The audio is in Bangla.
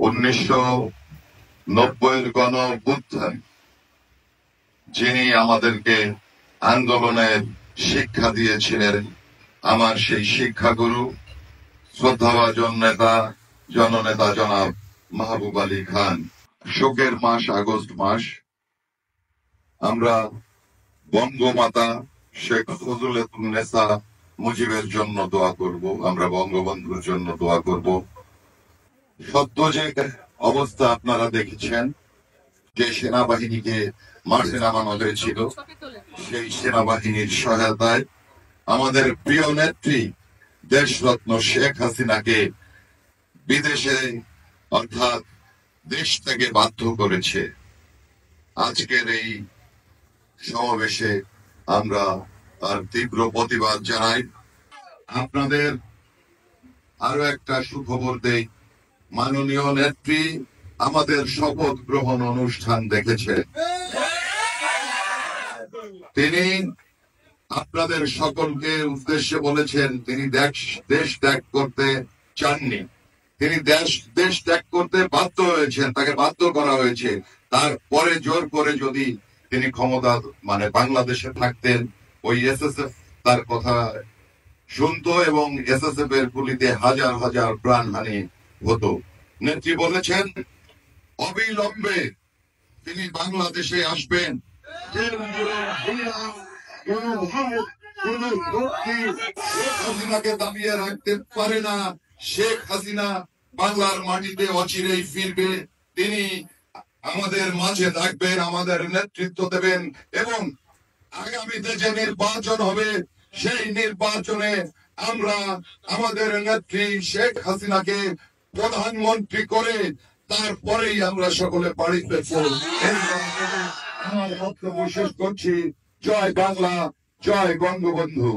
1990 গণ অভ্যুত্থান যিনি আমাদেরকে আন্দোলনের শিক্ষা দিয়েছিলেন, আমার সেই শিক্ষাগুরু শ্রদ্ধাভাজন নেতা জননেতা জনাব মাহবুব আলী খান। শোকের মাস আগস্ট মাস। আমরা বঙ্গমাতা শেখ ফজলুন্নেসা মুজিবের জন্য দোয়া করব, আমরা বঙ্গবন্ধুর জন্য দোয়া করব। সদ্য যে অবস্থা আপনারা দেখেছেন, যে সেনাবাহিনীকে মাঠে নামানো হয়েছিল, সেই সেনাবাহিনীর সহায়তায় আমাদের প্রিয় নেত্রী দেশরত্ন শেখ হাসিনাকে বিদেশে অর্থাৎ দেশ থেকে বাধ্য করেছে। আজকের এই সমাবেশে আমরা তার তীব্র প্রতিবাদ জানাই। আপনাদের আরো একটা সুখবর দেই, মাননীয় নেত্রী আমাদের শপথ গ্রহণ অনুষ্ঠান দেখেছে। তিনি আপনাদের সকলকে উদ্দেশ্যে বলেছেন তিনি দেশ ত্যাগ করতে চাননি, তিনি দেশ ত্যাগ করতে বাধ্য হয়েছেন, তাকে বাধ্য করা হয়েছে। তারপরে জোর করে যদি তিনি ক্ষমতা বাংলাদেশে থাকতেন, ওই এসএসএফ তার কথা শুনতো এবং এসএসএফ এর গুলিতে হাজার হাজার প্রাণহানি হতো। নেত্রী বলেছেন অবিলম্বে তিনি বাংলাদেশে আসবেন। শেখ হাসিনাকে দাবিয়ে রাখতে পারে না। শেখ হাসিনা বাংলার মাটিতে অচিরেই ফিরবে, তিনি আমাদের মাঝে থাকবেন, আমাদের নেতৃত্ব দেবেন এবং আগামীতে যে নির্বাচন হবে সেই নির্বাচনে আমরা আমাদের নেত্রী শেখ হাসিনাকে প্রধানমন্ত্রী করে তারপরেই আমরা সকলে বাড়ি ফিরব। আমার বক্তব্য শেষ করছি। জয় বাংলা, জয় বঙ্গবন্ধু।